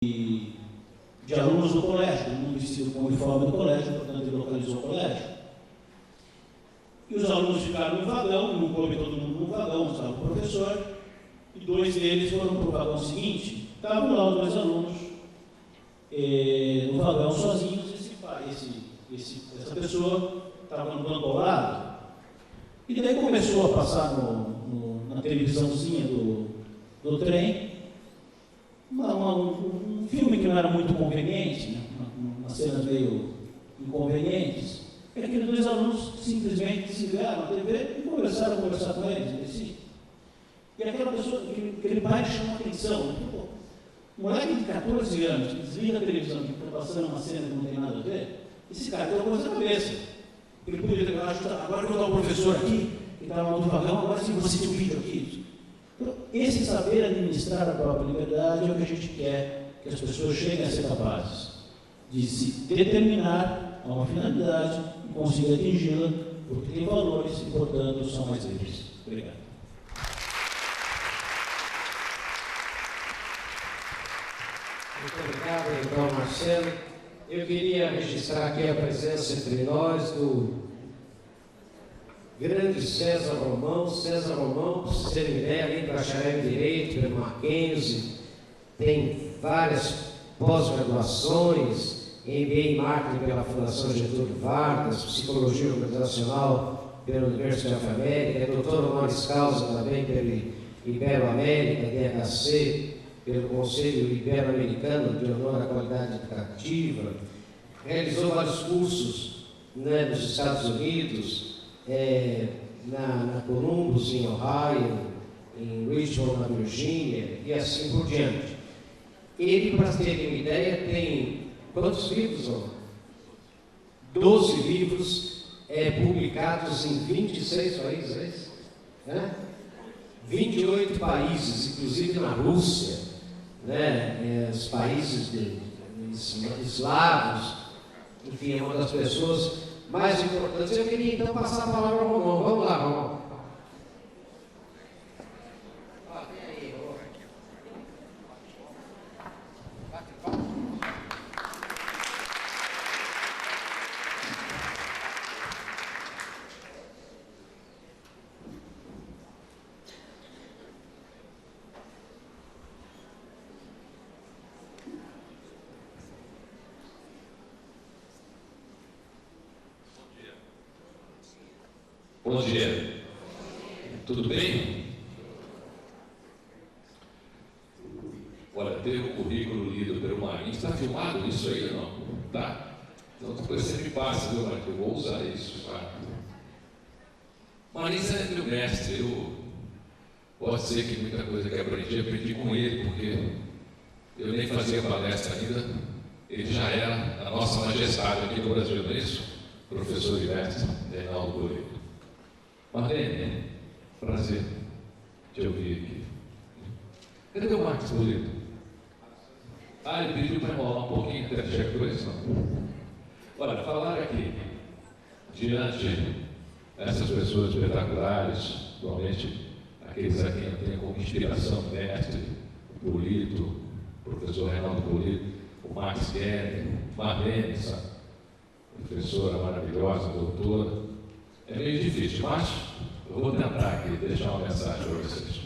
de alunos do colégio, todo mundo vestido com o uniforme do colégio, portanto ele localizou o colégio. E os alunos ficaram no vagão, não coube todo mundo no vagão, estava o professor, e dois deles foram para o vagão seguinte. Estavam lá os dois alunos no vagão sozinhos, essa pessoa estava no banco ao lado, e daí começou a passar na televisãozinha do trem, um filme que não era muito conveniente, né? Umas cenas meio inconvenientes. E aqueles dois alunos simplesmente se ligaram na TV e começaram a conversar com eles. E aquela pessoa, aquele pai chamou a atenção. Pô, um moleque de 14 anos que desliga a televisão, que está passando uma cena que não tem nada a ver, esse cara tem uma coisa na cabeça. Ele podia ter falado, agora que eu estou o professor aqui, que estava no outro vagão, agora sim vou assistir um vídeo aqui. Então, esse saber administrar a própria liberdade é o que a gente quer que as pessoas cheguem a ser capazes de se determinar a uma finalidade e conseguir atingi-la, porque tem valores e, portanto, são mais livres. Obrigado. Muito obrigado, então, Marcelo. Eu queria registrar aqui a presença entre nós do grande César Romão. César Romão, para vocês terem ideia, além de bacharel em Direito pelo Mackenzie, tem várias pós-graduações, MBA em Marketing pela Fundação Getúlio Vargas, Psicologia Organizacional pela University of America, é doutor honoris causa também pelo Ibero-América, DHC, pelo Conselho Ibero-Americano de Honor à Qualidade Educativa, realizou vários cursos nos Estados Unidos, na Columbus, em Ohio, em Richmond, na Virgínia, e assim por diante. Ele, para terem uma ideia, tem quantos livros? 12 livros publicados em 26 países, 28 países, inclusive na Rússia, os países eslavos, enfim, é uma das pessoas mais importantes. Eu queria então passar a palavra ao Romão. Vamos lá, Romão. Bom dia. Tudo bem? Olha, teve um currículo lido pelo Marinho. Está filmado isso aí ou não? Tá? Então depois você me passa, viu, Marinho? Eu vou usar isso. Tá? Marinho é meu mestre. Eu posso dizer que muita coisa que aprendi com ele, porque eu nem fazia palestra ainda. Ele já era a nossa majestade aqui no Brasil, não é isso? Professor e mestre Reinaldo Goleiro. Marlene, prazer te ouvir aqui. Cadê o Marcos Bolito? Ele pediu para enrolar um pouquinho até chegar coisa. Olha, falar aqui, diante dessas pessoas espetaculares, atualmente aqueles a quem eu tenho como inspiração, mestre, Bolito, professor Reinaldo Bolito, o Max Guerra, Marlene, essa professora maravilhosa, doutora. É meio difícil, mas eu vou tentar aqui deixar uma mensagem para vocês.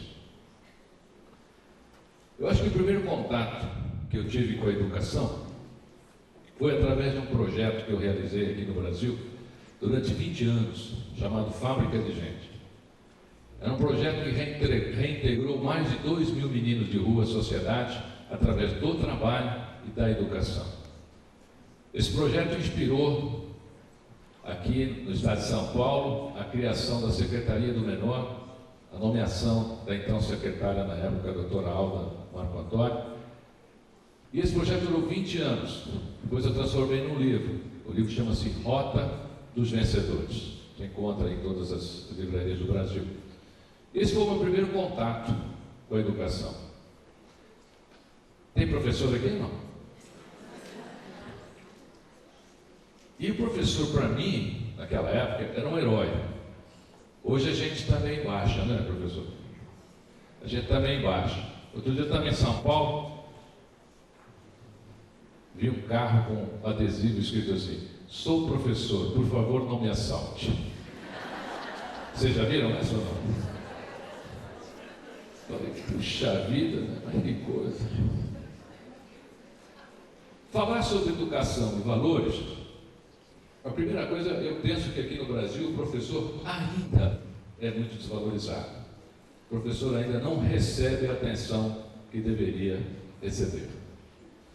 Eu acho que o primeiro contato que eu tive com a educação foi através de um projeto que eu realizei aqui no Brasil durante 20 anos, chamado Fábrica de Gente. Era um projeto que reintegrou mais de 2.000 meninos de rua à sociedade através do trabalho e da educação. Esse projeto inspirou aqui no estado de São Paulo, a criação da Secretaria do Menor, a nomeação da então secretária na época, a doutora Alda Marco Antônio. E esse projeto durou 20 anos. Depois eu transformei num livro. O livro chama-se Rota dos Vencedores. Você encontra em todas as livrarias do Brasil. Esse foi o meu primeiro contato com a educação. Tem professor aqui? Não? E o professor, para mim, naquela época, era um herói. Hoje a gente está meio baixa, né, professor? A gente está meio baixa. Outro dia eu estava em São Paulo, vi um carro com adesivo escrito assim: sou professor, por favor não me assalte. Vocês já viram essa ou não? Falei, puxa vida, né? Mas que coisa. Falar sobre educação e valores, a primeira coisa, eu penso que aqui no Brasil o professor ainda é muito desvalorizado. O professor ainda não recebe a atenção que deveria receber.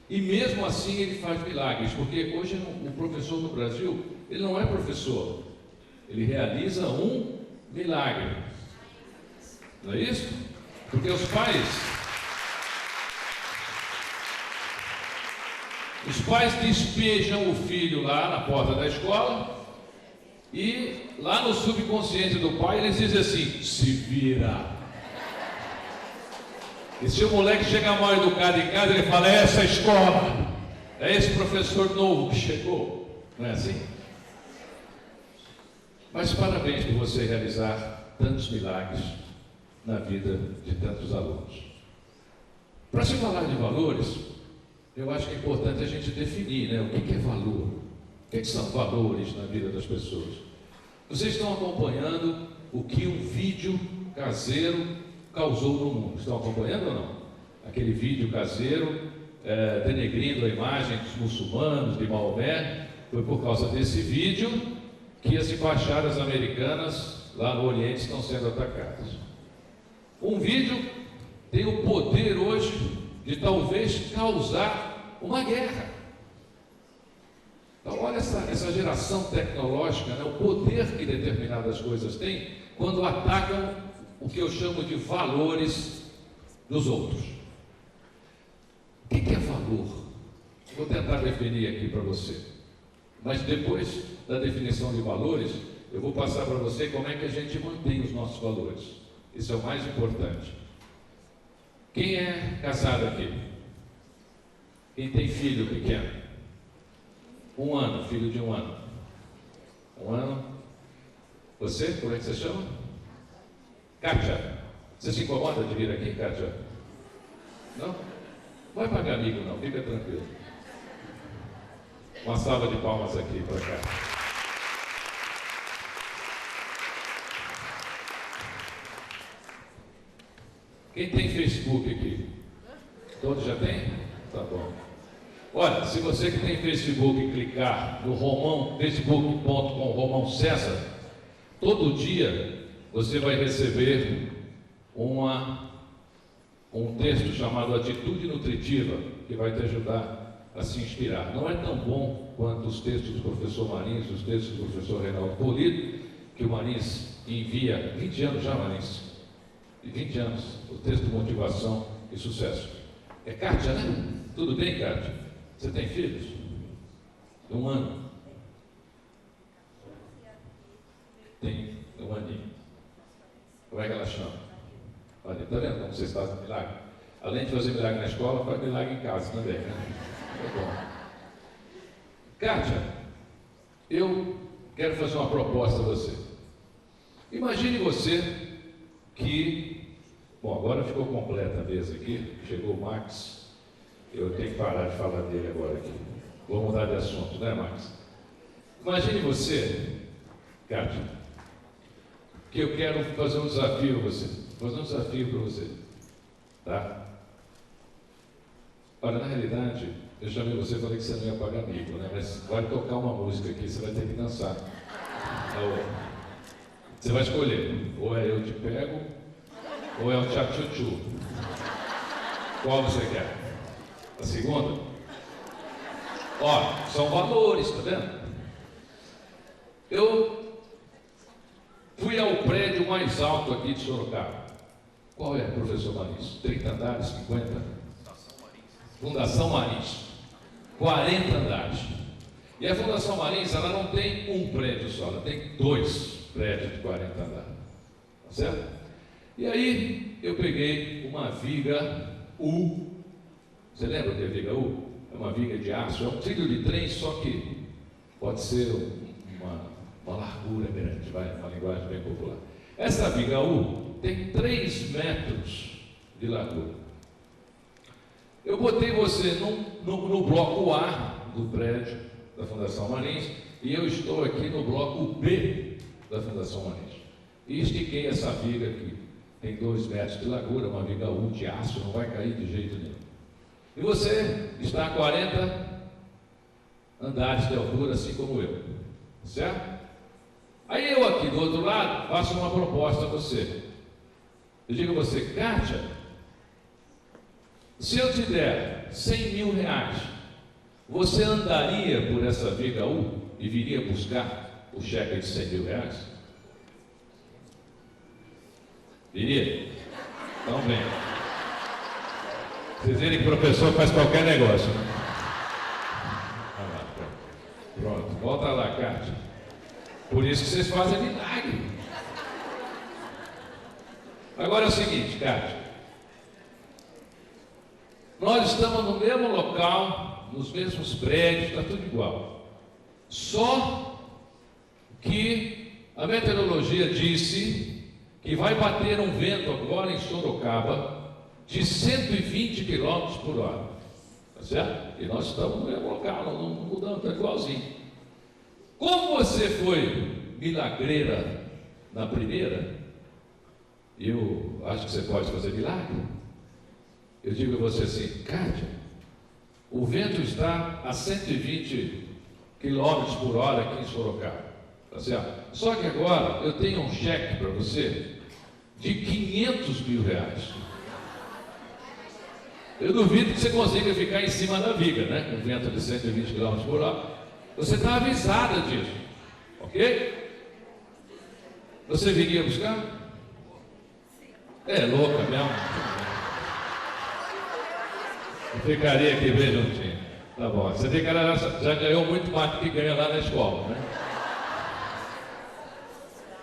E mesmo assim ele faz milagres, porque hoje o professor no Brasil, ele não é professor, ele realiza um milagre. Não é isso? Porque os pais despejam o filho lá na porta da escola e lá no subconsciente do pai eles dizem assim: se vira. E se o moleque chega mal educado em casa, ele fala: é essa escola, é esse professor novo que chegou. Não é assim? Mas parabéns por você realizar tantos milagres na vida de tantos alunos. Para se falar de valores, eu acho que é importante a gente definir, né, o que é valor, o que são valores na vida das pessoas. Vocês estão acompanhando o que um vídeo caseiro causou no mundo? Estão acompanhando ou não? Aquele vídeo caseiro denegrindo a imagem dos muçulmanos, de Maomé. Foi por causa desse vídeo que as embaixadas americanas lá no Oriente estão sendo atacadas. Um vídeo tem o poder hoje de talvez causar uma guerra. Então olha essa geração tecnológica, né, o poder que determinadas coisas têm quando atacam o que eu chamo de valores dos outros. O que é valor? Vou tentar definir aqui para você. Mas depois da definição de valores, eu vou passar para você como é que a gente mantém os nossos valores. Isso é o mais importante. Quem é casado aqui? Quem tem filho pequeno? 1 ano, filho de 1 ano. 1 ano. Você, como é que você chama? Kátia. Você se incomoda de vir aqui, Kátia? Não? Vai pagar amigo não, fica tranquilo. Uma salva de palmas aqui para cá. Quem tem Facebook aqui? Todos já tem? Tá bom. Olha, se você que tem Facebook clicar no facebook.com César, todo dia você vai receber um texto chamado Atitude Nutritiva, que vai te ajudar a se inspirar. Não é tão bom quanto os textos do professor Marins, os textos do professor Reinaldo Polido, que o Marins envia 20 anos já, Marins. De 20 anos, o texto de motivação e sucesso. É Kátia, né? Tudo bem, Kátia? Você tem filhos? De 1 ano? Tem 1 aninho. Como é que ela chama? Olha, está vendo como vocês fazem milagre? Além de fazer milagre na escola, faz milagre em casa também, né? É bom. Kátia, eu quero fazer uma proposta a você. Imagine você que, bom, agora ficou completa a mesa aqui, chegou o Max, eu tenho que parar de falar dele agora aqui. Vou mudar de assunto, né, Max? Imagine você, Kátia, que eu quero fazer um desafio a você, para você, tá? Olha, na realidade, eu chamei você e falei que você não ia pagar amigo, né? Mas vai tocar uma música aqui, você vai ter que dançar. Você vai escolher, ou é Eu Te Pego, ou é o Tchá-Tchu-Tchu. Qual você quer? A segunda? Ó, são valores, tá vendo? Eu fui ao prédio mais alto aqui de Sorocaba. Qual é, professor Marins? 30 andares, 50? Fundação Marins. 40 andares. E a Fundação Marins, ela não tem um prédio só, ela tem 2 prédios de 40 andares. Tá certo? E aí, eu peguei uma viga U. Você lembra que é viga U? É uma viga de aço, é um trilho de trem, só que pode ser uma largura grande, vai, uma linguagem bem popular. Essa viga U tem 3 metros de largura. Eu botei você no bloco A do prédio da Fundação Marins e eu estou aqui no bloco B da Fundação Marins. E estiquei essa viga aqui. Tem 2 metros de largura, uma viga U de aço, não vai cair de jeito nenhum. E você está a 40 andares de altura, assim como eu. Certo? Aí eu aqui do outro lado faço uma proposta a você. Eu digo a você, Kátia, se eu te der 100 mil reais, você andaria por essa viga U e viria buscar o cheque de 100 mil reais? Viria? Então vem. Vocês verem que o professor faz qualquer negócio, né? Pronto, volta lá, Kátia. Por isso que vocês fazem milagre. Agora é o seguinte, Kátia. Nós estamos no mesmo local, nos mesmos prédios, está tudo igual. Só que a meteorologia disse que vai bater um vento agora em Sorocaba de 120 km por hora. Tá certo? E nós estamos no mesmo local, não mudamos, está igualzinho. Como você foi milagreira na primeira, eu acho que você pode fazer milagre. Eu digo a você assim, Kátia, o vento está a 120 km por hora aqui em Sorocaba, tá certo? Só que agora eu tenho um cheque para você de 500 mil reais. Eu duvido que você consiga ficar em cima da viga, né? Com vento de 120 km por hora. Você está avisada disso, ok? Você viria buscar? É louca mesmo. Eu ficaria aqui bem juntinho. Tá bom. Você vê que ela já ganhou muito mais do que ganha lá na escola, né?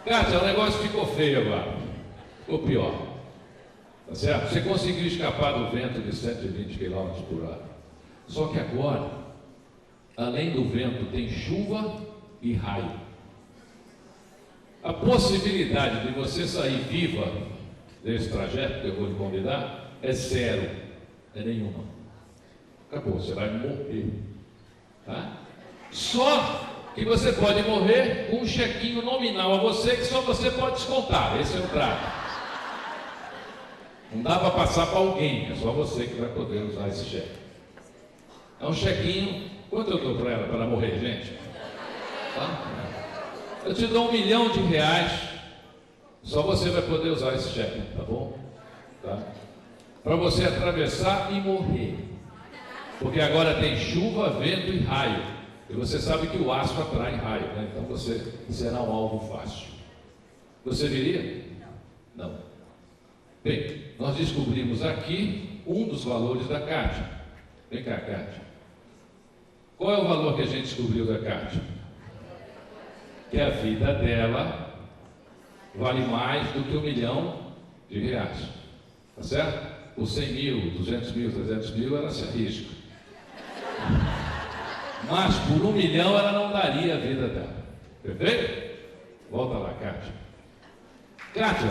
Kátia, o negócio ficou feio agora. Ficou pior. Tá certo? Você conseguiu escapar do vento de 120 km por hora. Só que agora, além do vento, tem chuva e raio. A possibilidade de você sair viva desse trajeto que eu vou lhe convidar é zero. É nenhuma. Acabou, você vai morrer. Tá? Só que você pode morrer com um chequinho nominal a você, que só você pode descontar. Esse é o trato. Não dá para passar para alguém, é só você que vai poder usar esse cheque. É um chequinho. Quanto eu dou para ela morrer, gente? Tá? Eu te dou R$1 milhão, só você vai poder usar esse cheque, tá bom? Tá? Para você atravessar e morrer. Porque agora tem chuva, vento e raio. E você sabe que o aço atrai raio, né? Então você será um alvo fácil. Você viria? Não. Bem, nós descobrimos aqui um dos valores da Kátia. Vem cá, Kátia. Qual é o valor que a gente descobriu da Kátia? Que a vida dela vale mais do que R$1 milhão. Tá certo? Por 100 mil, 200 mil, 300 mil, ela se arrisca. Mas por R$1 milhão ela não daria a vida dela. Perfeito? Volta lá, Kátia. Kátia,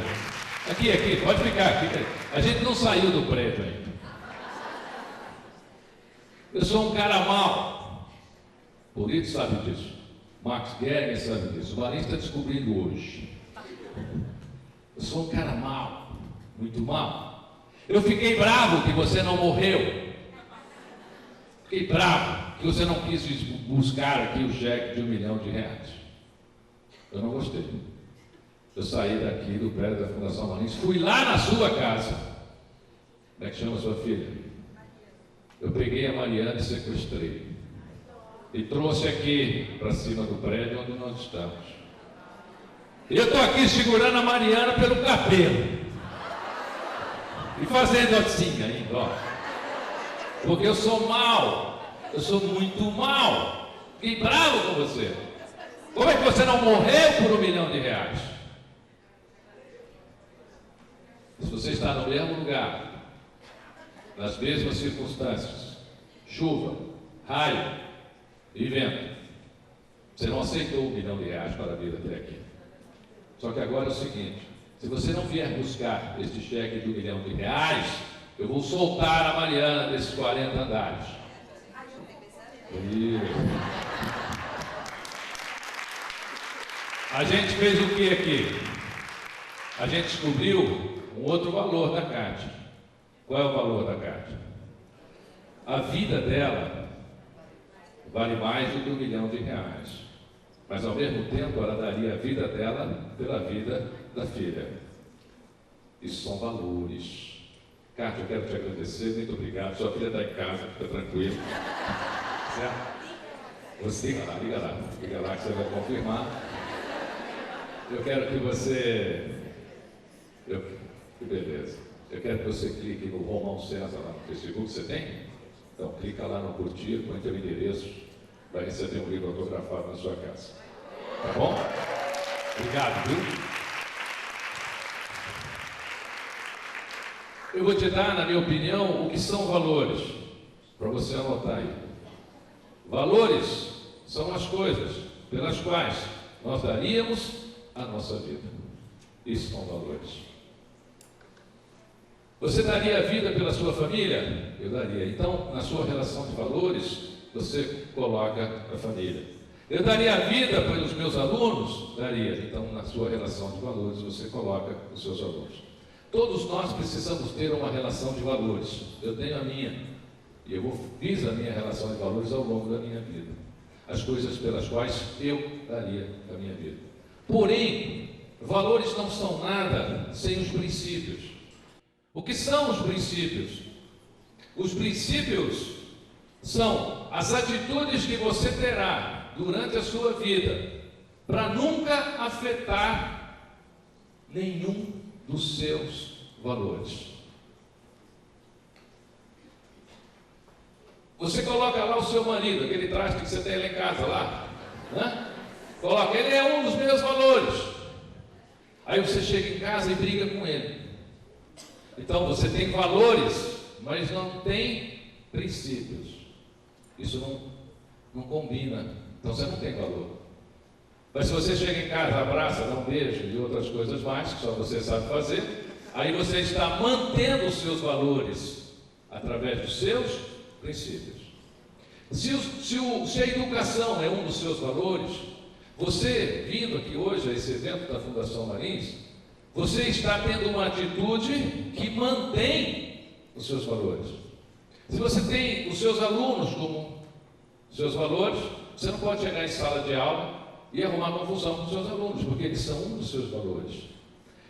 aqui, pode ficar, fica aí. A gente não saiu do prédio ainda. Eu sou um cara mau. Polito sabe disso. Max Gehrig sabe disso. O Marins está descobrindo hoje. Eu sou um cara mau, muito mau. Eu fiquei bravo que você não morreu. Fiquei bravo que você não quis buscar aqui o cheque de R$1 milhão. Eu não gostei. Eu saí daqui do prédio da Fundação Marins, fui lá na sua casa. Como é que chama a sua filha? Eu peguei a Mariana e sequestrei. E trouxe aqui para cima do prédio onde nós estamos. E eu estou aqui segurando a Mariana pelo cabelo. E fazendo assim ainda, ó. Porque eu sou mau. Eu sou muito mau. Fiquei bravo com você. Como é que você não morreu por R$1 milhão? Se você está no mesmo lugar, nas mesmas circunstâncias, chuva, raio e vento, você não aceitou R$1 milhão para vir até aqui. Só que agora é o seguinte: se você não vier buscar este cheque de R$1 milhão, Eu vou soltar a Mariana desses 40 andares. A gente fez o que aqui? A gente descobriu um outro valor da Kátia. Qual é o valor da Kátia? A vida dela vale mais do que R$1 milhão. Mas ao mesmo tempo ela daria a vida dela pela vida da filha. Isso são valores. Kátia, eu quero te agradecer, muito obrigado. Sua filha está em casa, fica tranquilo. Certo? Você liga lá que você vai confirmar. Eu quero que você. Que beleza. Eu quero que você clique no Romão César lá no Facebook. Você tem? Então clica lá no curtir, põe teu endereço, vai receber um livro autografado na sua casa. Tá bom? Obrigado, viu? Eu vou te dar, na minha opinião, o que são valores, para você anotar aí. Valores são as coisas pelas quais nós daríamos a nossa vida. Isso são valores. Você daria a vida pela sua família? Eu daria. Então, na sua relação de valores, você coloca a família. Eu daria a vida pelos meus alunos? Daria. Então, na sua relação de valores, você coloca os seus alunos. Todos nós precisamos ter uma relação de valores. Eu tenho a minha. E eu fiz a minha relação de valores ao longo da minha vida. As coisas pelas quais eu daria a minha vida. Porém, valores não são nada sem os princípios. O que são os princípios? Os princípios são as atitudes que você terá durante a sua vida para nunca afetar nenhum dos seus valores. Você coloca lá o seu marido, aquele traste que você tem lá em casa, lá, né? Coloca, ele é um dos meus valores. Aí você chega em casa e briga com ele. Então você tem valores, mas não tem princípios. Isso não combina. Então você não tem valor. Mas se você chega em casa, abraça, dá um beijo e outras coisas mais, que só você sabe fazer, aí você está mantendo os seus valores através dos seus princípios. Se a educação é um dos seus valores, você, vindo aqui hoje a esse evento da Fundação Marins, você está tendo uma atitude que mantém os seus valores. Se você tem os seus alunos como seus valores, você não pode chegar em sala de aula e arrumar confusão com os seus alunos, porque eles são um dos seus valores.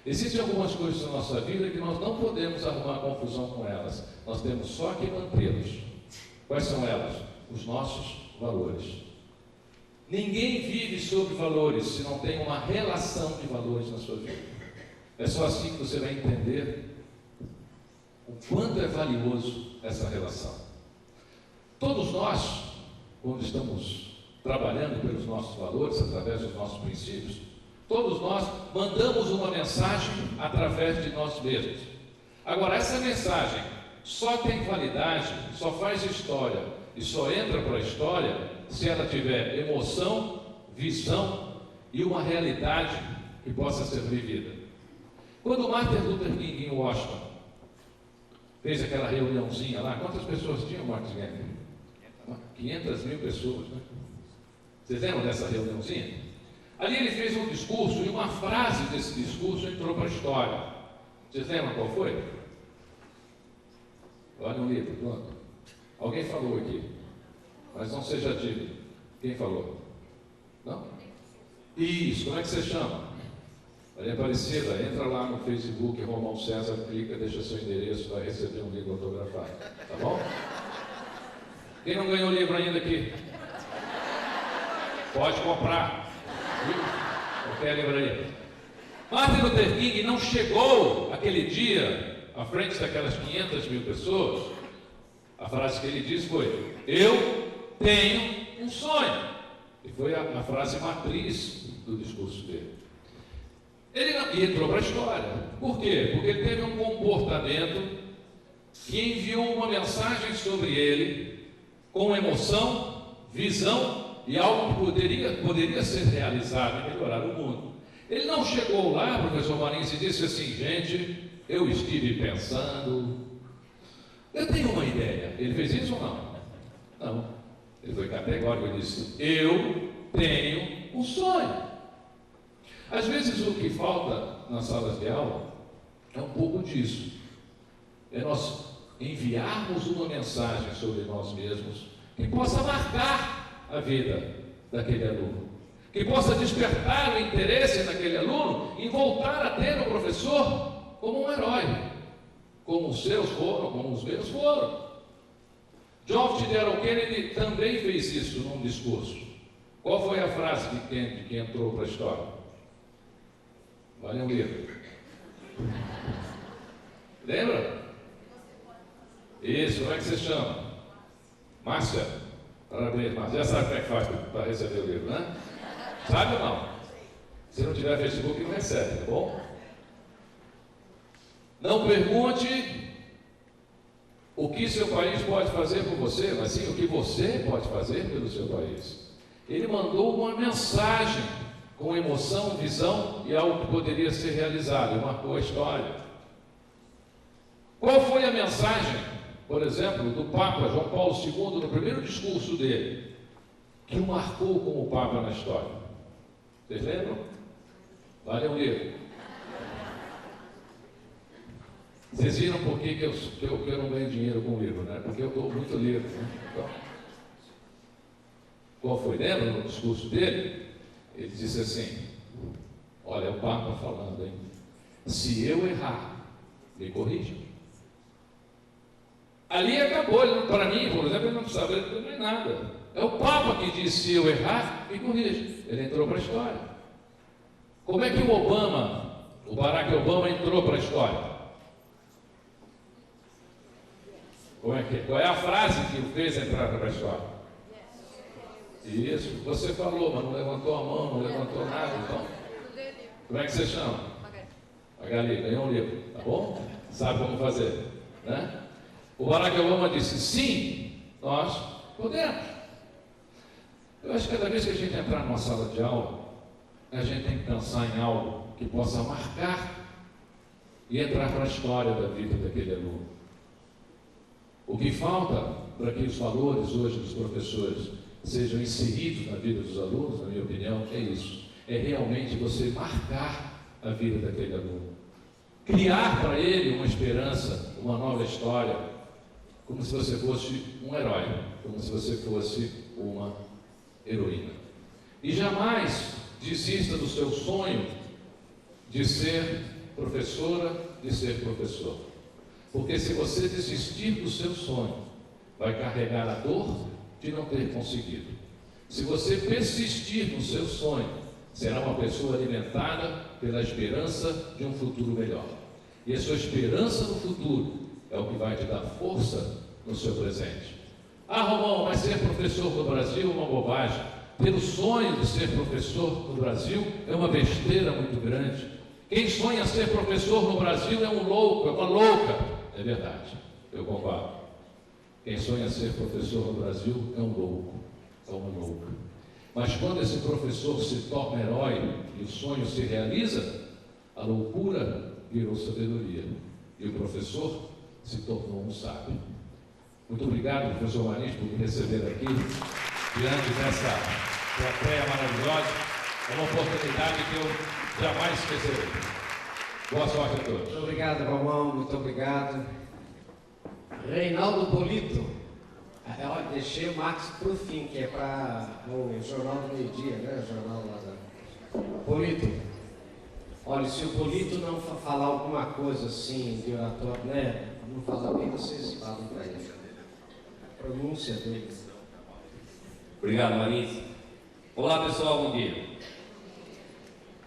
Existem algumas coisas na nossa vida que nós não podemos arrumar confusão com elas. Nós temos só que mantê-los. Quais são elas? Os nossos valores. Ninguém vive sobre valores se não tem uma relação de valores na sua vida. É só assim que você vai entender o quanto é valioso essa relação. Todos nós, quando estamos trabalhando pelos nossos valores, através dos nossos princípios, todos nós mandamos uma mensagem através de nós mesmos. Agora, essa mensagem só tem validade, só faz história e só entra para a história se ela tiver emoção, visão e uma realidade que possa ser vivida. Quando Martin Luther King em Washington fez aquela reuniãozinha lá, quantas pessoas tinham, Martin King? 500 mil pessoas, né? Vocês lembram dessa reuniãozinha? Ali ele fez um discurso e uma frase desse discurso entrou para a história. Vocês lembram qual foi? Olha um livro, pronto. Alguém falou aqui, mas não seja tímido. Quem falou? Não? Isso, como é que você chama? Maria Aparecida, entra lá no Facebook, Romão César, clica, deixa seu endereço, vai receber um livro autografado. Tá bom? Quem não ganhou o livro ainda aqui? Pode comprar. Qualquer livraria. Martin Luther King não chegou aquele dia à frente daquelas 500 mil pessoas. A frase que ele disse foi: eu tenho um sonho. E foi a frase matriz do discurso dele. Ele entrou para a história. Por quê? Porque ele teve um comportamento que enviou uma mensagem sobre ele com emoção, visão e algo que poderia ser realizado e melhorar o mundo. Ele não chegou lá, professor Marins, e disse assim: gente, eu estive pensando, Eu tenho uma ideia. Ele fez isso ou não? Não. Ele foi categórico e disse: eu tenho um sonho. Às vezes o que falta nas salas de aula é um pouco disso. É nós enviarmos uma mensagem sobre nós mesmos que possa marcar a vida daquele aluno, que possa despertar o interesse naquele aluno em voltar a ter o professor como um herói, como os seus foram, como os meus foram. John F. Kennedy também fez isso num discurso. Qual foi a frase de Kennedy que entrou para a história? Vale um livro. Lembra? Isso, como é que você chama? Márcia. Parabéns, Márcia. Já sabe como é que faz para receber o livro, né? Sabe ou não? Se não tiver Facebook, não recebe, tá bom? Não pergunte o que seu país pode fazer por você, mas sim o que você pode fazer pelo seu país. Ele mandou uma mensagem com emoção, visão e algo que poderia ser realizado, e marcou a história. Qual foi a mensagem, por exemplo, do Papa João Paulo II, no primeiro discurso dele, que o marcou como Papa na história? Vocês lembram? Vale um livro. Vocês viram por que eu não ganho dinheiro com o livro, né? Porque eu dou muito livro, né? Então, qual foi? Lembra no discurso dele? Ele disse assim: olha, o Papa falando, hein? Se eu errar, me corrijam. Ali acabou. Para mim, por exemplo, ele não precisava ler mais nada. É o Papa que disse: se eu errar, me corrija. Ele entrou para a história. Como é que o Barack Obama entrou para a história? Qual é a frase que o fez entrar para a história? Isso, você falou, mas não levantou a mão, não levantou nada, então. Como é que você chama? Magali, ganhou um livro, tá bom? Sabe como fazer, né? O Barack Obama disse: sim, nós podemos. Eu acho que cada vez que a gente entrar numa sala de aula, a gente tem que pensar em algo que possa marcar e entrar para a história da vida daquele aluno. O que falta para que os valores hoje dos professores sejam inseridos na vida dos alunos, na minha opinião, é isso. É realmente você marcar a vida daquele aluno. Criar para ele uma esperança, uma nova história, como se você fosse um herói, como se você fosse uma heroína. E jamais desista do seu sonho de ser professora, de ser professor. Porque se você desistir do seu sonho, vai carregar a dor de não ter conseguido. Se você persistir no seu sonho, será uma pessoa alimentada pela esperança de um futuro melhor. E a sua esperança no futuro é o que vai te dar força no seu presente. Ah, Romão, mas ser professor no Brasil é uma bobagem. Ter o sonho de ser professor no Brasil é uma besteira muito grande. Quem sonha ser professor no Brasil é um louco, é uma louca. É verdade, eu concordo. Quem sonha ser professor no Brasil é um louco, é uma louca. Mas quando esse professor se torna herói e o sonho se realiza, a loucura virou sabedoria e o professor se tornou um sábio. Muito obrigado, professor Marins, por me receber aqui, diante dessa plateia maravilhosa. É uma oportunidade que eu jamais esquecerei. Boa sorte a todos. Muito obrigado, Romão, muito obrigado. Reinaldo Polito. Eu deixei o Max para o fim, que é para o Jornal do Meio-Dia, né? O jornal lá da... Polito. Olha, se o Polito não falar alguma coisa assim de oratório, né? Não falar bem, vocês falam para ele. A pronúncia dele. Obrigado, Marins. Olá, pessoal, bom dia.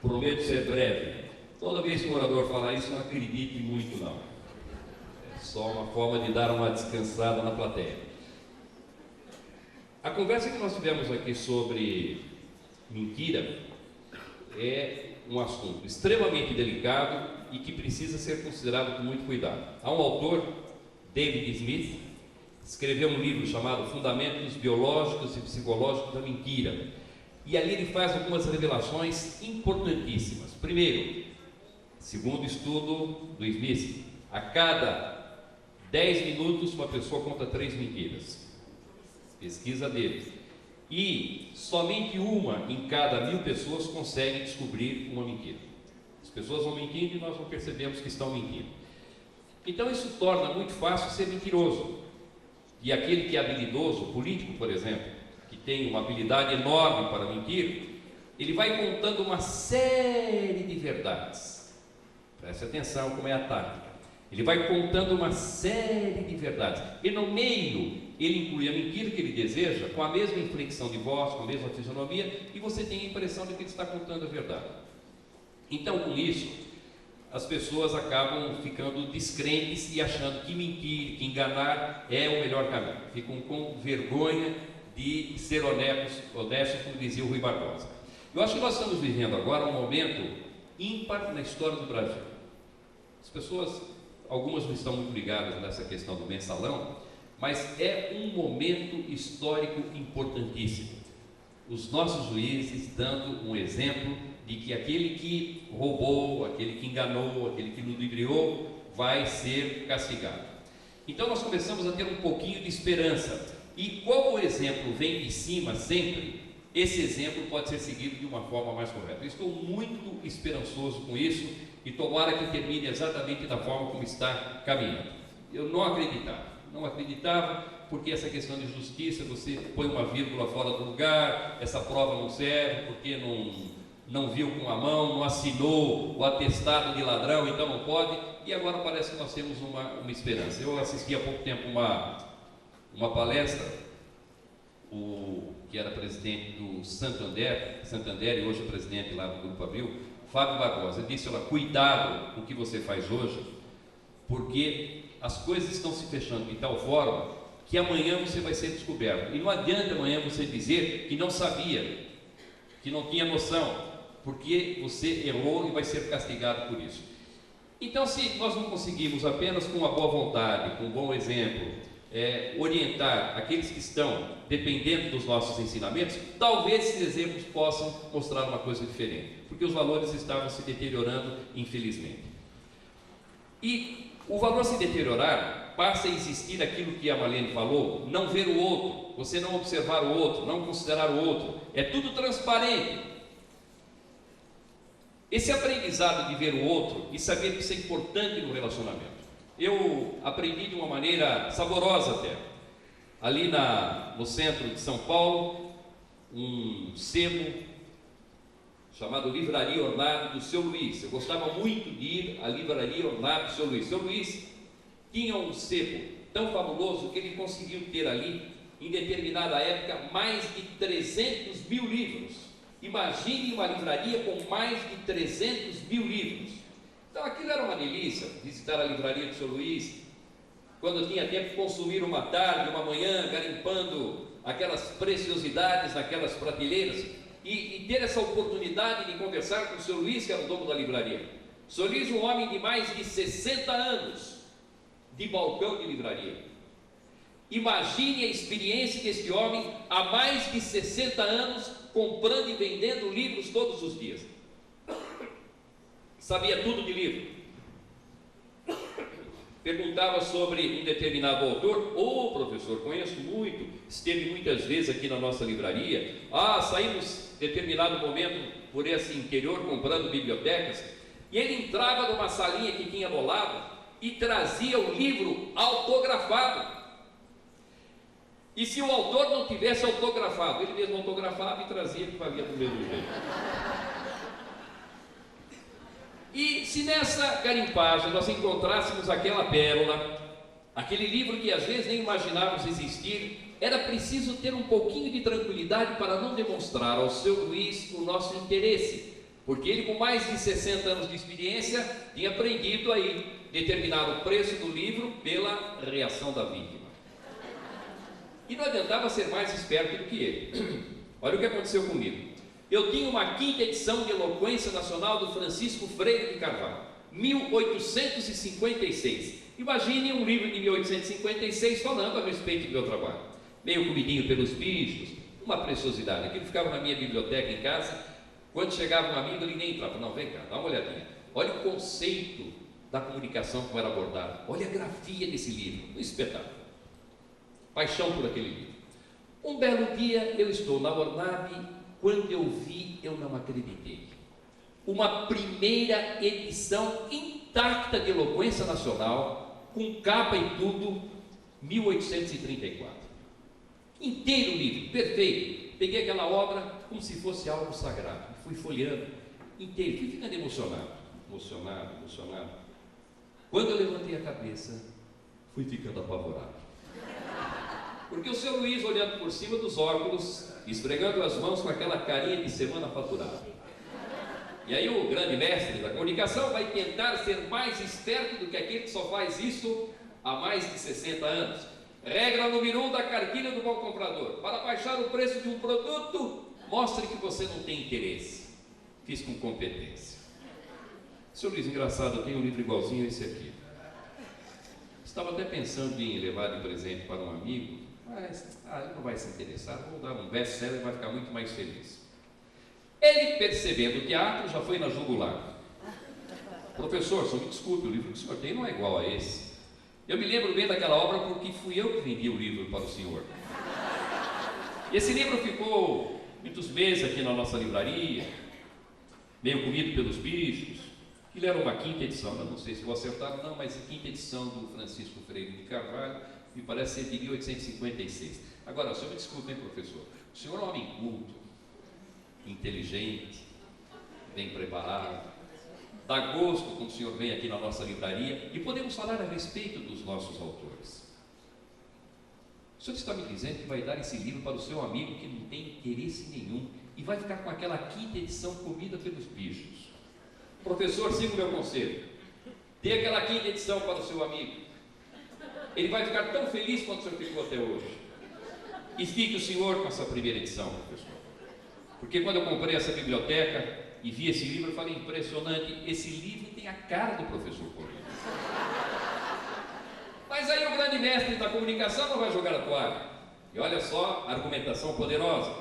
Prometo ser breve. Toda vez que o orador falar isso, não acredite muito, não. É só uma forma de dar uma descansada na plateia. A conversa que nós tivemos aqui sobre mentira é um assunto extremamente delicado e que precisa ser considerado com muito cuidado. Há um autor, David Smith, escreveu um livro chamado Fundamentos Biológicos e Psicológicos da Mentira. E ali ele faz algumas revelações importantíssimas. Primeiro, segundo o estudo do Smith, a cada 10 minutos uma pessoa conta 3 mentiras. Pesquisa deles. E somente uma em cada 1000 pessoas consegue descobrir uma mentira. As pessoas vão mentindo e nós não percebemos que estão mentindo. Então isso torna muito fácil ser mentiroso. E aquele que é habilidoso, político, por exemplo, que tem uma habilidade enorme para mentir, ele vai contando uma série de verdades. Preste atenção como é a tática. Ele vai contando uma série de verdades. E no meio, ele inclui a mentira que ele deseja, com a mesma inflexão de voz, com a mesma fisionomia, e você tem a impressão de que ele está contando a verdade. Então, com isso, as pessoas acabam ficando descrentes e achando que mentir, que enganar é o melhor caminho. Ficam com vergonha de ser honestos, como dizia o Rui Barbosa. Eu acho que nós estamos vivendo agora um momento ímpar na história do Brasil. As pessoas, algumas não estão muito ligadas nessa questão do mensalão, mas é um momento histórico importantíssimo. Os nossos juízes dando um exemplo de que aquele que roubou, aquele que enganou, aquele que ludibriou, vai ser castigado. Então nós começamos a ter um pouquinho de esperança. E como o exemplo vem de cima sempre, esse exemplo pode ser seguido de uma forma mais correta. Eu estou muito esperançoso com isso e tomara que termine exatamente da forma como está caminhando. Eu não acreditava, porque essa questão de justiça, você põe uma vírgula fora do lugar, essa prova não serve, porque não viu com a mão, não assinou o atestado de ladrão, então não pode, e agora parece que nós temos uma esperança. Eu assisti há pouco tempo uma palestra, o que era presidente do Santander e hoje é presidente lá do Grupo Abril, Fábio Barbosa, disse: olha, cuidado com o que você faz hoje, porque as coisas estão se fechando de tal forma que amanhã você vai ser descoberto, e não adianta amanhã você dizer que não sabia, que não tinha noção, porque você errou e vai ser castigado por isso. Então, se nós não conseguimos apenas com uma boa vontade, com um bom exemplo, orientar aqueles que estão dependendo dos nossos ensinamentos, talvez esses exemplos possam mostrar uma coisa diferente, porque os valores estavam se deteriorando, infelizmente. E o valor se deteriorar, passa a existir aquilo que a Marlene falou, não ver o outro, você não observar o outro, não considerar o outro, é tudo transparente. Esse aprendizado de ver o outro e saber que isso é importante no relacionamento, eu aprendi de uma maneira saborosa até. Ali no centro de São Paulo, um sebo chamado Livraria Ornado do Seu Luiz. Eu gostava muito de ir à Livraria Ornado do Seu Luiz. Seu Luiz tinha um sebo tão fabuloso que ele conseguiu ter ali, em determinada época, mais de 300 mil livros. Imagine uma livraria com mais de 300 mil livros. Então aquilo era uma delícia, visitar a livraria do Seu Luiz, quando tinha tempo de consumir uma tarde, uma manhã, garimpando aquelas preciosidades naquelas prateleiras, e ter essa oportunidade de conversar com o Seu Luiz, que era o dono da livraria. O Seu Luiz, um homem de mais de 60 anos, de balcão de livraria. Imagine a experiência deste homem há mais de 60 anos, comprando e vendendo livros todos os dias. Sabia tudo de livro. Perguntava sobre um determinado autor. Professor, conheço muito, esteve muitas vezes aqui na nossa livraria. Saímos em determinado momento por esse interior comprando bibliotecas, e ele entrava numa salinha que tinha do lado e trazia o livro autografado. E se o autor não tivesse autografado, ele mesmo autografava e trazia, que valia do mesmo jeito. E se nessa garimpagem nós encontrássemos aquela pérola, aquele livro que às vezes nem imaginávamos existir, era preciso ter um pouquinho de tranquilidade para não demonstrar ao Seu Luiz o nosso interesse, porque ele, com mais de 60 anos de experiência, tinha aprendido aí determinar o preço do livro pela reação da vítima. E não adiantava ser mais esperto do que ele. Olha o que aconteceu comigo. Eu tinha uma 5ª edição de Eloquência Nacional do Francisco Freire de Carvalho, 1856. Imagine um livro de 1856 falando a respeito do meu trabalho. Meio comidinho pelos bichos, uma preciosidade. Aquilo ficava na minha biblioteca em casa. Quando chegava um amigo, ele nem entrava. Não, vem cá, dá uma olhadinha. Olha o conceito da comunicação como era abordada. Olha a grafia desse livro, um espetáculo. Paixão por aquele livro. Um belo dia eu estou na Ornab, quando eu vi, eu não acreditei. Uma primeira edição intacta de Eloquência Nacional, com capa e tudo, 1834. Inteiro o livro, perfeito. Peguei aquela obra como se fosse algo sagrado. Fui folheando inteiro, fui ficando emocionado. Quando eu levantei a cabeça, fui ficando apavorado. Porque o seu Luiz, olhando por cima dos óculos, esfregando as mãos com aquela carinha de semana faturada. E aí o grande mestre da comunicação vai tentar ser mais esperto do que aquele que só faz isso há mais de 60 anos. Regra número 1 da cartilha do bom comprador: para baixar o preço de um produto, mostre que você não tem interesse. Fiz com competência. Seu Luiz, engraçado, eu tenho um livro igualzinho a esse aqui. Estava até pensando em levar de presente para um amigo, mas ele não vai se interessar, vou dar um best-seller e vai ficar muito mais feliz. Ele, percebendo o teatro, já foi na jugular. Professor, só me desculpe, o livro que o senhor tem não é igual a esse. Eu me lembro bem daquela obra porque fui eu que vendi o livro para o senhor. E esse livro ficou muitos meses aqui na nossa livraria, meio comido pelos bichos. Ele era uma quinta edição, eu não sei se vou acertar ou não, mas a quinta edição do Francisco Freire de Carvalho, me parece ser de 1856. Agora, o senhor me desculpe, hein, professor? O senhor é um homem culto, inteligente, bem preparado. Dá gosto quando o senhor vem aqui na nossa livraria e podemos falar a respeito dos nossos autores. O senhor está me dizendo que vai dar esse livro para o seu amigo que não tem interesse nenhum e vai ficar com aquela quinta edição comida pelos bichos. Professor, siga o meu conselho. Dê aquela quinta edição para o seu amigo. Ele vai ficar tão feliz quanto o senhor ficou até hoje. E fique o senhor com essa primeira edição, professor. Porque quando eu comprei essa biblioteca e vi esse livro, eu falei, impressionante, esse livro tem a cara do professor Polito. Mas aí o grande mestre da comunicação não vai jogar a toalha. E olha só, a argumentação poderosa.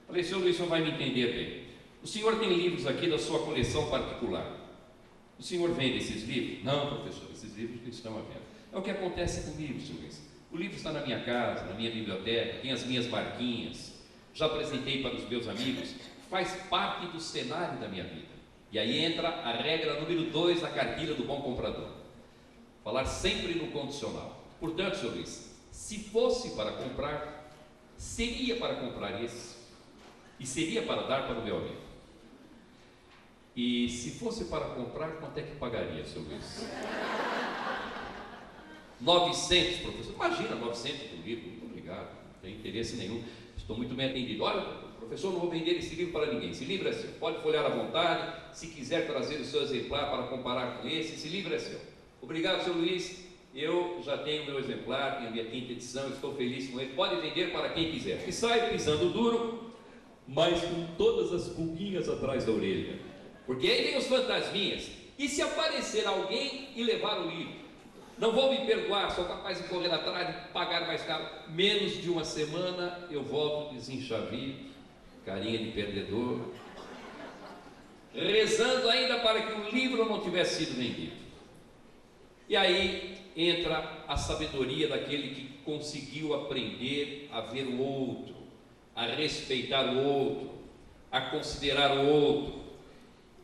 Falei, senhor Luiz, o senhor vai me entender bem. O senhor tem livros aqui da sua coleção particular. O senhor vende esses livros? Não, professor, esses livros não estão à venda. É o que acontece comigo, senhor Luiz. O livro está na minha casa, na minha biblioteca, tem as minhas marquinhas. Já apresentei para os meus amigos, faz parte do cenário da minha vida. E aí entra a regra número 2 da cartilha do bom comprador: falar sempre no condicional. Portanto, senhor Luiz, se fosse para comprar, seria para comprar esse, e seria para dar para o meu amigo. E se fosse para comprar, quanto é que pagaria, senhor Luiz? 900, professor. Imagina, 900 por livro. Muito obrigado, não tem interesse nenhum. Estou muito bem atendido. Olha, professor, não vou vender esse livro para ninguém. Esse livro é seu. Pode folhear à vontade. Se quiser trazer o seu exemplar para comparar com esse livro é seu. Obrigado, senhor Luiz. Eu já tenho o meu exemplar, tenho a minha quinta edição, estou feliz com ele. Pode vender para quem quiser. E sai pisando duro, mas com todas as pulguinhas atrás da orelha. Porque aí tem os fantasminhas. E se aparecer alguém e levar o livro? Não vou me perdoar, sou capaz de correr atrás, de pagar mais caro. Menos de uma semana eu volto desenchavido, carinha de perdedor, rezando ainda para que o livro não tivesse sido vendido. E aí entra a sabedoria daquele que conseguiu aprender a ver o outro, a respeitar o outro, a considerar o outro.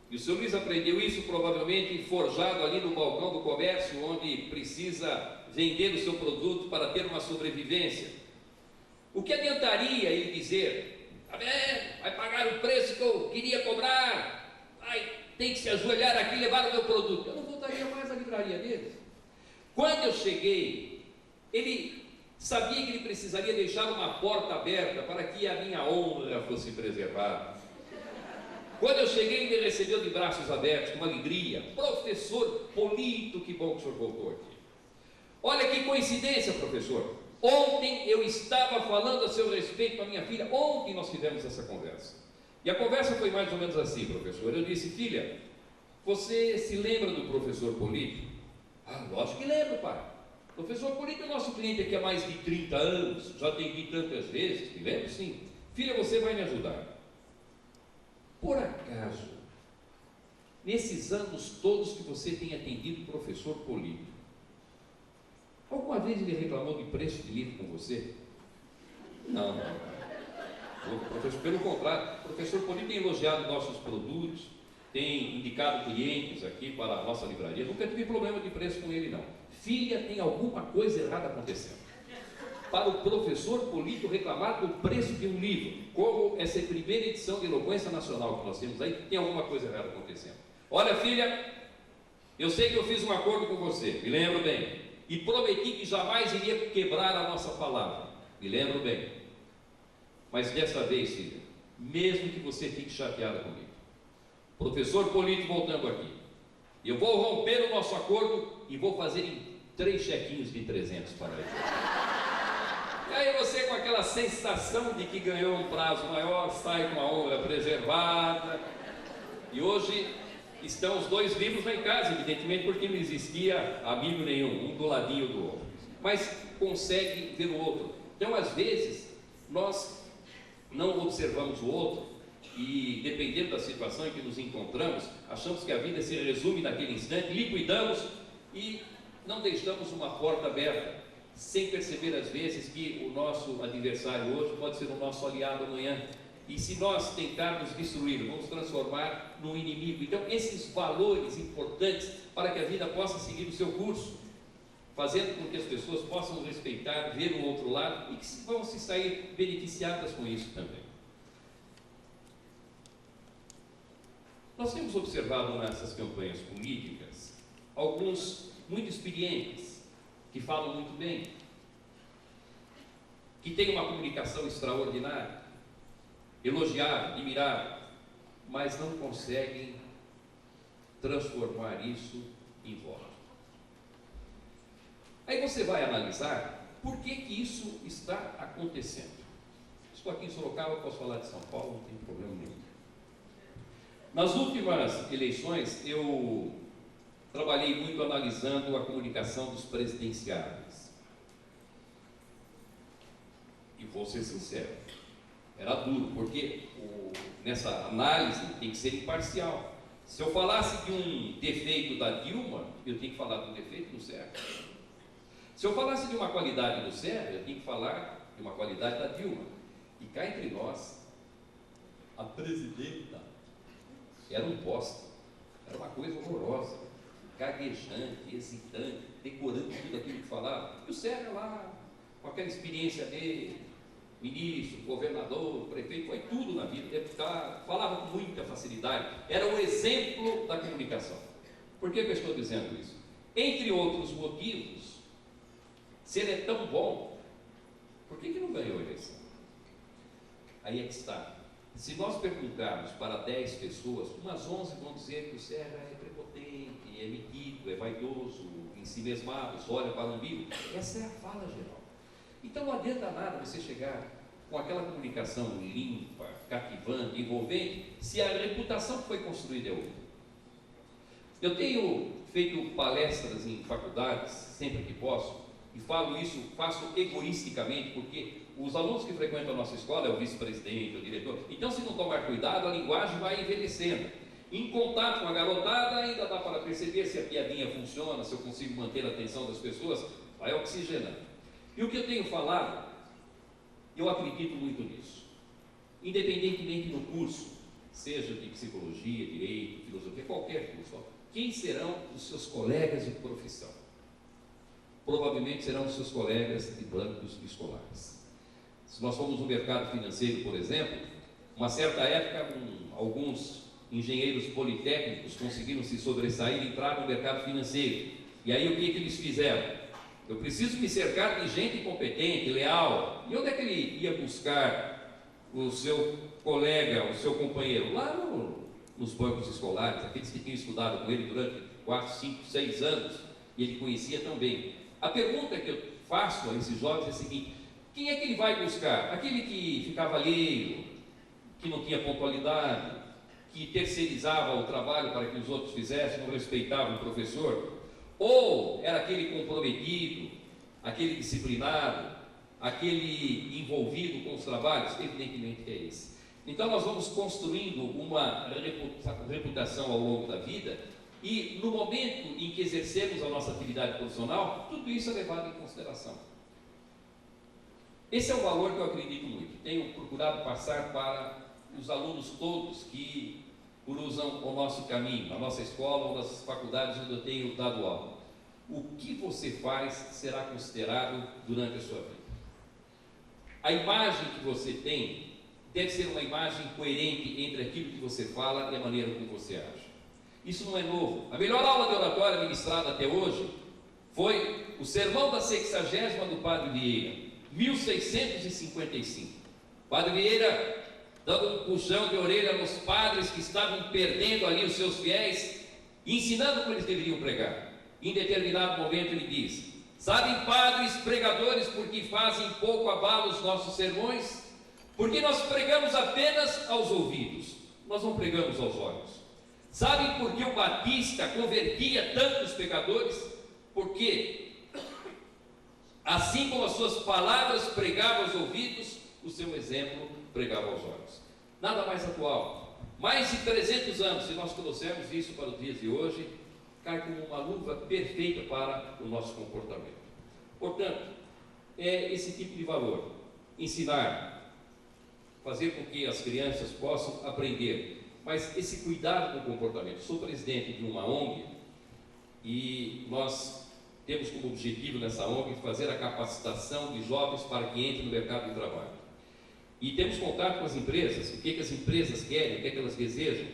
E o senhor Luiz aprendeu isso provavelmente forjado ali no balcão do comércio, onde precisa vender o seu produto para ter uma sobrevivência. O que adiantaria ele dizer, vai pagar o preço que eu queria cobrar, tem que se ajoelhar aqui e levar o meu produto? Eu não voltaria mais à livraria dele. Quando eu cheguei, ele sabia que ele precisaria deixar uma porta aberta para que a minha honra fosse preservada. Quando eu cheguei, ele me recebeu de braços abertos, com alegria. Professor Polito, que bom que o senhor voltou aqui. Olha que coincidência, professor. Ontem eu estava falando a seu respeito com a minha filha. Ontem nós tivemos essa conversa. E a conversa foi mais ou menos assim, professor. Eu disse, filha, você se lembra do professor Polito? Lógico que lembro, pai. O professor Polito é nosso cliente aqui há mais de 30 anos. Já atendi tantas vezes. Me lembro, sim. Filha, você vai me ajudar. Por acaso, nesses anos todos que você tem atendido o professor Polito, alguma vez ele reclamou de preço de livro com você? Não. Pelo contrário, o professor Polito tem elogiado nossos produtos, tem indicado clientes aqui para a nossa livraria. Nunca tive problema de preço com ele, não. Filha, tem alguma coisa errada acontecendo. Para o professor Polito reclamar do preço de um livro, como essa primeira edição de Eloquência Nacional que nós temos aí, tem alguma coisa errada acontecendo. Olha, filha, eu sei que eu fiz um acordo com você, me lembro bem, e prometi que jamais iria quebrar a nossa palavra, me lembro bem. Mas dessa vez, filha, mesmo que você fique chateada comigo, professor Polito voltando aqui, eu vou romper o nosso acordo e vou fazer em 3 chequinhos de 300 para ele. E aí você, com aquela sensação de que ganhou um prazo maior, sai com a honra preservada. E hoje estão os 2 livros lá em casa, evidentemente porque não existia amigo nenhum, um do ladinho do outro, mas consegue ver o outro. Então, às vezes, nós não observamos o outro e, dependendo da situação em que nos encontramos, achamos que a vida se resume naquele instante, liquidamos e não deixamos uma porta aberta, sem perceber às vezes que o nosso adversário hoje pode ser o nosso aliado amanhã. E se nós tentarmos destruí-lo, vamos transformar num inimigo. Então, esses valores importantes para que a vida possa seguir o seu curso, fazendo com que as pessoas possam respeitar, ver o outro lado e que vão se sair beneficiadas com isso também. Nós temos observado nessas campanhas políticas alguns muito experientes, que falam muito bem, que têm uma comunicação extraordinária, elogiável, admirável, mas não conseguem transformar isso em voto. Aí você vai analisar por que isso está acontecendo. Estou aqui em Sorocaba, posso falar de São Paulo, não tem problema nenhum. Nas últimas eleições, eu trabalhei muito analisando a comunicação dos presidenciáveis. E vou ser sincero, era duro, porque nessa análise tem que ser imparcial. Se eu falasse de um defeito da Dilma, eu tenho que falar do defeito do Sérgio. Se eu falasse de uma qualidade do Sérgio, eu tenho que falar de uma qualidade da Dilma. E cá entre nós, a presidenta era um bosta, era uma coisa horrorosa, gaguejante, hesitante, decorando tudo aquilo que falava. E o Sérgio lá, com aquela experiência dele, ministro, governador, prefeito, foi tudo na vida, deputado, falava com muita facilidade, era o exemplo da comunicação. Por que eu estou dizendo isso? Entre outros motivos, se ele é tão bom, por que não ganhou a eleição? Aí é que está. Se nós perguntarmos para 10 pessoas, umas 11 vão dizer que o Sérgio é prepotente, é metido, é vaidoso, ensimesmado, só olha para o umbigo. Essa é a fala geral. Então não adianta nada você chegar com aquela comunicação limpa, cativante, envolvente, se a reputação que foi construída é outra. Eu tenho feito palestras em faculdades, sempre que posso, e falo isso, faço egoisticamente, porque os alunos que frequentam a nossa escola é o vice-presidente, o diretor. Então, se não tomar cuidado, a linguagem vai envelhecendo. Em contato com a garotada, ainda dá para perceber se a piadinha funciona, se eu consigo manter a atenção das pessoas, vai oxigenando. E o que eu tenho falado, eu acredito muito nisso. Independentemente do curso, seja de psicologia, direito, filosofia, qualquer curso, quem serão os seus colegas de profissão? Provavelmente serão os seus colegas de bancos escolares. Se nós formos no mercado financeiro, por exemplo, uma certa época, alguns engenheiros politécnicos conseguiram se sobressair e entrar no mercado financeiro. E aí o que eles fizeram? Eu preciso me cercar de gente competente, leal. E onde é que ele ia buscar o seu colega, o seu companheiro? Lá nos bancos escolares, aqueles que tinham estudado com ele durante 4, 5, 6 anos, e ele conhecia também. A pergunta que eu faço a esses jovens é a seguinte: quem é que ele vai buscar? Aquele que ficava alheio, que não tinha pontualidade, que terceirizava o trabalho para que os outros fizessem, não respeitava o professor? Ou era aquele comprometido, aquele disciplinado, aquele envolvido com os trabalhos? Evidentemente que é esse. Então nós vamos construindo uma reputação ao longo da vida e no momento em que exercemos a nossa atividade profissional, tudo isso é levado em consideração. Esse é o valor que eu acredito muito. Tenho procurado passar para os alunos todos que cruzam o nosso caminho, na nossa escola ou nas faculdades onde eu tenho dado aula. O que você faz será considerado durante a sua vida. A imagem que você tem deve ser uma imagem coerente entre aquilo que você fala e a maneira como você age. Isso não é novo. A melhor aula de oratória ministrada até hoje foi o sermão da 60ª do Padre Vieira, 1655. Padre Vieira dando um puxão de orelha nos padres que estavam perdendo ali os seus fiéis, ensinando como eles deveriam pregar. Em determinado momento ele diz: sabem, padres, pregadores, por que fazem pouco abalo os nossos sermões? Porque nós pregamos apenas aos ouvidos, nós não pregamos aos olhos. Sabem por que o Batista convertia tantos pecadores? Porque, assim como as suas palavras pregavam aos ouvidos, o seu exemplo pregava aos olhos. Nada mais atual. Mais de 300 anos, se nós trouxermos isso para os dias de hoje, cai como uma luva perfeita para o nosso comportamento. Portanto, é esse tipo de valor. Ensinar, fazer com que as crianças possam aprender, mas esse cuidado com o comportamento. Sou presidente de uma ONG e nós temos como objetivo nessa ONG fazer a capacitação de jovens para que entrem no mercado de trabalho. E temos contato com as empresas, o que as empresas querem, o que elas desejam.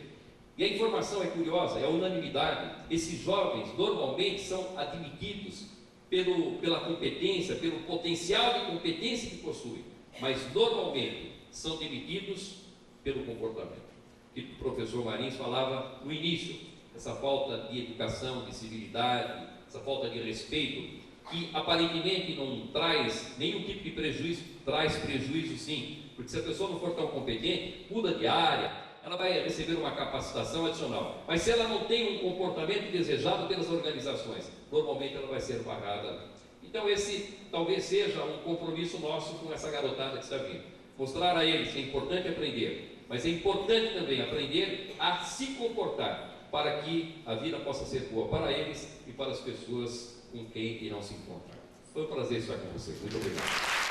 E a informação é curiosa, é unanimidade. Esses jovens normalmente são admitidos pela competência, pelo potencial de competência que possuem, mas normalmente são demitidos pelo comportamento. Que o professor Marins falava no início, essa falta de educação, de civilidade, essa falta de respeito, que aparentemente não traz nenhum tipo de prejuízo, traz prejuízo sim, porque se a pessoa não for tão competente, muda de área, ela vai receber uma capacitação adicional, mas se ela não tem um comportamento desejado pelas organizações, normalmente ela vai ser barrada. Então esse talvez seja um compromisso nosso com essa garotada que está vindo, mostrar a eles que é importante aprender, mas é importante também aprender a se comportar, para que a vida possa ser boa para eles e para as pessoas com quem irão se encontrar. Foi um prazer estar com vocês. Muito obrigado.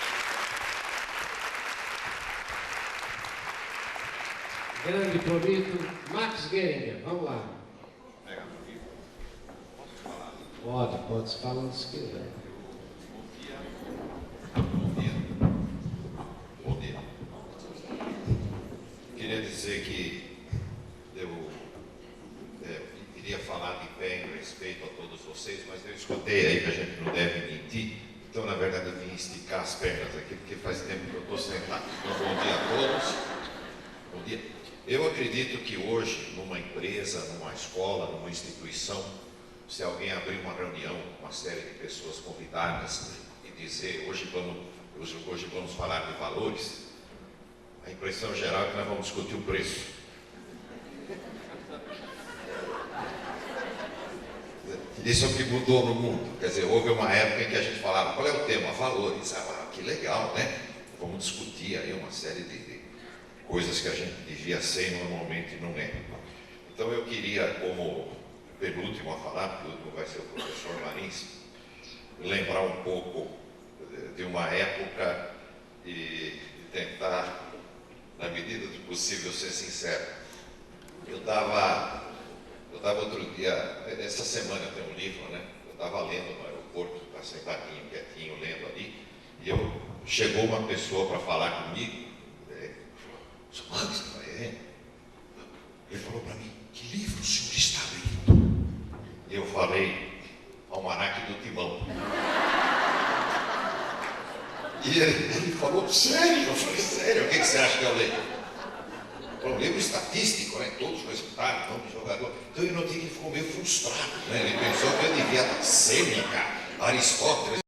Grande promito, Max Geringer, vamos lá. Pode, se falando se quiser. Bom dia. Queria dizer que eu iria falar de pé em respeito a todos vocês, mas eu escutei aí que a gente não deve mentir, então na verdade eu vim esticar as pernas aqui, porque faz tempo que eu estou sentado. Então, bom dia a todos. Bom dia. Eu acredito que hoje, numa empresa, numa escola, numa instituição, se alguém abrir uma reunião com uma série de pessoas convidadas e dizer hoje vamos falar de valores, a impressão geral é que nós vamos discutir o preço. Isso é o que mudou no mundo. Quer dizer, houve uma época em que a gente falava, qual é o tema? Valores. Ah, que legal, né? Vamos discutir aí uma série de coisas que a gente devia ser e normalmente não é. Então eu queria, como penúltimo a falar, porque o último vai ser o professor Marins, lembrar um pouco de uma época e tentar, na medida do possível, ser sincero. Eu estava outro dia, essa semana tem um livro, né? Eu estava lendo no aeroporto, estava sentadinho, quietinho, lendo ali, e chegou uma pessoa para falar comigo. Ele falou para mim, que livro o senhor está lendo? Eu falei, Almanaque do Timão. E ele falou, sério? Eu falei, sério, o que você acha que eu leio? Foi um livro estatístico, né? Todos os resultados, nome de jogador. Então ele notou que ele ficou meio frustrado, né? Ele pensou que eu devia Sêneca, Aristóteles.